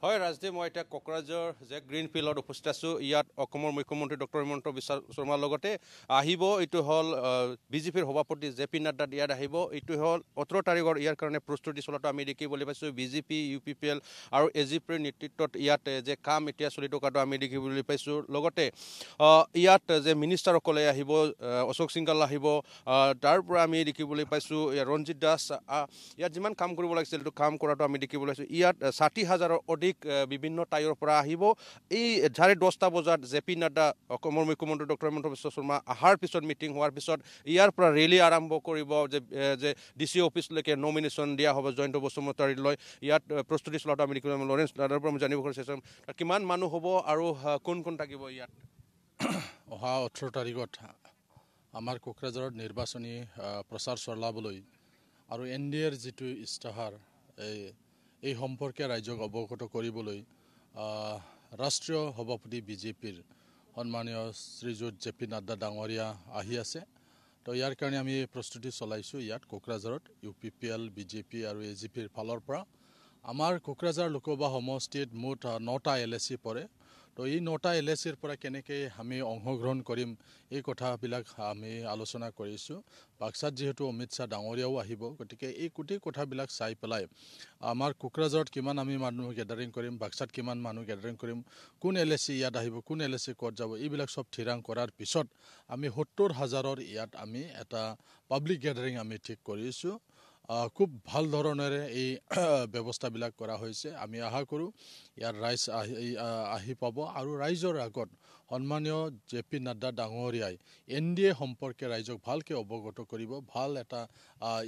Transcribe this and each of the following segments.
হয় ৰাজদীপ মই এতিয়া কোকৰাঝাৰ যে গ্ৰীণ ফিল্ডত উপস্থিত আছোঁ ইয়াত অসমৰ মুখ্যমন্ত্ৰী ডক্টৰ হিমন্ত বিশ্ব শৰ্মাৰ লগতে আহিব এইটো হ'ল বিজেপিৰ সভাপতি জে.পি. নাড্ডা ইয়াত আহিব এইটো হ'ল 18 তাৰিখৰ ইয়াৰ কাৰণে প্ৰস্তুতি চলাটো আমি দেখিবলৈ পাইছোঁ বিজেপি UPPL আৰু AGPৰ নেতৃত্বত ইয়াত যে কাম এতিয়া চলি থকাটো আমি দেখিবলৈ পাইছোঁ লগতে ইয়াত যে মিনিষ্টাৰসকলে আহিব অশোক সিংঘল আহিব তাৰ পৰা আমি দেখিবলৈ পাইছোঁ ৰঞ্জিত দাস ইয়াত যিমান কাম কৰিব লাগিছিল সেইটো কাম কৰাটো আমি দেখিবলৈ পাইছোঁ ইয়াত 60,000ৰ অধিক বিভিন্ন টাইৰ পৰা আহিব এই 10:30 বজাত জে.পি. নাড্ডা অসমৰ মুখ্যমন্ত্ৰী ডক্টৰ হিমন্ত বিশ্ব শৰ্মা অহাৰ পিছত মিটিং হোৱাৰ পিছত ইয়াৰ পৰা ৰেলী আৰম্ভ কৰিব যে DC অফিচলৈকে নমিনেশ্যন দিয়া হ'ব জয়ন্ত বসুমতাৰীলৈ ইয়াত প্ৰস্তুতি চলাটো আমি দেখিবলৈ লৰেন্স দাদাৰ পৰা জানিব বিচাৰিছোঁ কিমান মানুহ হ'ব আৰু কোন কোন থাকিব ইয়াত অহা 18 তাৰিখত আমাৰ কোকৰাঝাৰত নিৰ্বাচনী প্ৰচাৰ চলাবলৈ আৰু NDAৰ যিটো ইস্তাহাৰ এই সম্পৰ্কে ৰাজ্যক অৱগত কৰিবলৈ ৰাষ্ট্ৰীয় সভাপতি বিজেপিৰ সন্মানীয় শ্ৰীযুত জে.পি. নাড্ডা ডাঙৰীয়া আহি আছে তো ইয়াৰ কাৰণে আমি প্ৰস্তুতি চলাইছোঁ ইয়াত কোকৰাঝাৰত UPPL বিজেপি আৰু AGPৰ ফালৰ পৰা আমাৰ কোকৰাঝাৰ লোকসভা সমষ্টিত মুঠ 9টা LAC পৰে তো এই 9টা LACৰ পৰা কেনেকৈ আমি অংশগ্ৰহণ কৰিম এই কথাবিলাক আমি আলোচনা কৰিছোঁ বাক্সাত যিহেতু অমিত শ্বাহ ডাঙৰীয়াও আহিব গতিকে এই গোটেই কথাবিলাক চাই পেলাই আমাৰ কোকৰাঝাৰত কিমান আমি মানুহ গেদাৰিং কৰিম বাক্সাত কিমান মানুহ গেদাৰিং কৰিম কোন LAC ইয়াত আহিব কোন LAC ক'ত যাব এইবিলাক সব থিৰাং কৰাৰ পিছত আমি 70,000ৰ ইয়াত আমি এটা পাব্লিক গেদাৰিং আমি ঠিক কৰিছোঁ খুব ভাল ধৰণেৰে এই ব্যৱস্থাবিলাক কৰা হৈছে আমি আশা কৰোঁ ইয়াৰ ৰাইজ আহি পাব আৰু ৰাইজৰ আগত সন্মানীয় জে.পি. নাড্ডা ডাঙৰীয়াই NDA সম্পৰ্কে ৰাইজক ভালকৈ অৱগত কৰিব ভাল এটা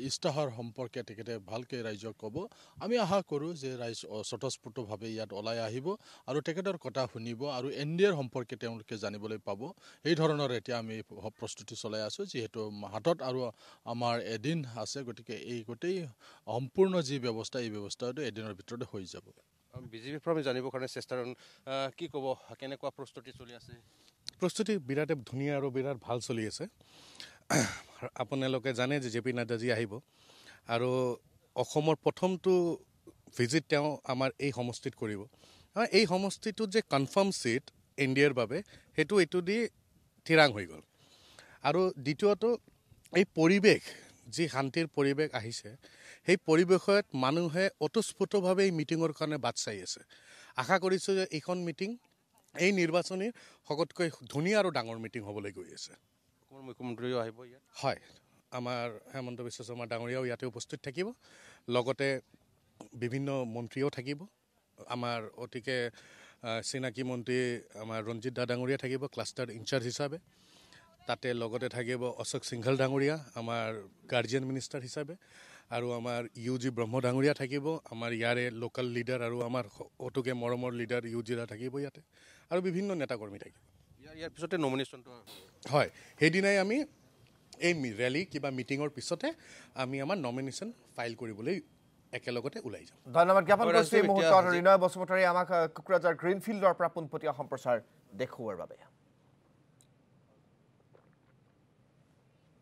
ইস্তাহাৰ সম্পৰ্কে তেখেতে ভালকৈ ৰাইজক ক'ব আমি আশা কৰোঁ যে ৰাইজ স্বতঃস্ফূৰ্তভাৱে ইয়াত ওলাই আহিব আৰু তেখেতৰ কথা শুনিব আৰু NDAৰ সম্পৰ্কে তেওঁলোকে জানিবলৈ পাব এই ধৰণৰ এতিয়া আমি প্ৰস্তুতি চলাই আছোঁ যিহেতু হাতত আৰু আমাৰ এদিন আছে গতিকে এই গোটেই সম্পূৰ্ণ যি ব্যৱস্থা এই ব্যৱস্থাটো এদিনৰ ভিতৰতে হৈ যাব বিজেপিৰ পৰা আমি জানিবৰ কাৰণে চেষ্টা কি ক'ব কেনেকুৱা প্ৰস্তুতি চলি আছে প্ৰস্তুতি বিৰাট ধুনীয়া আৰু বিৰাট ভাল চলি আছে আপোনালোকে জানে যে জে.পি. নাড্ডাজী আহিব আৰু অসমৰ প্ৰথমটো ভিজিট তেওঁ আমাৰ এই সমষ্টিত কৰিব এই সমষ্টিটোত যে কনফাৰ্ম চিট NDAৰ বাবে সেইটো এইটো দি থিৰাং হৈ গ'ল আৰু দ্বিতীয়টো এই পৰিৱেশ যি শান্তিৰ পৰিৱেশ আহিছে সেই পৰিৱেশত মানুহে অতঃস্ফূৰ্তভাৱে এই মিটিঙৰ কাৰণে বাট চাই আছে আশা কৰিছোঁ যে এইখন মিটিং এই নিৰ্বাচনীৰ সকলোতকৈ ধুনীয়া আৰু ডাঙৰ মিটিং হ'বলৈ গৈ আছে অসমৰ মুখ্যমন্ত্ৰীও আহিব ইয়াত হয় আমাৰ হিমন্ত বিশ্ব শৰ্মা ডাঙৰীয়াও ইয়াতে উপস্থিত থাকিব লগতে বিভিন্ন মন্ত্ৰীও থাকিব আমাৰ অতিকে চিনাকি মন্ত্ৰী আমাৰ ৰঞ্জিত দা ডাঙৰীয়া থাকিব ক্লাষ্টাৰ ইনচাৰ্জ হিচাপে তাতে লগতে থাকিব অশোক সিংঘল ডাঙৰীয়া আমাৰ গাৰ্জিয়ান মিনিষ্টাৰ হিচাপে আৰু আমাৰ UG ব্ৰহ্ম ডাঙৰীয়া থাকিব আমাৰ ইয়াৰে লোকেল লিডাৰ আৰু আমাৰ অতুকে মৰমৰ লিডাৰ UG দা থাকিব ইয়াতে আৰু বিভিন্ন নেতাকৰ্মী থাকিব ইয়াৰ পিছতে নমিনেশ্যনটো হয় সেইদিনাই আমি এই ৰেলী কিবা মিটিঙৰ পিছতে আমি আমাৰ নমিনেশ্যন ফাইল কৰিবলৈ একেলগতে ওলাই যাম ধন্যবাদ জ্ঞাপন কৰিছোঁ এই মুহূৰ্তত ৰিনয় বসুমতাৰী আমাক কোকৰাঝাৰ গ্ৰীণ ফিল্ডৰ পৰা পোনপটীয়া সম্প্ৰচাৰ দেখুওৱাৰ বাবে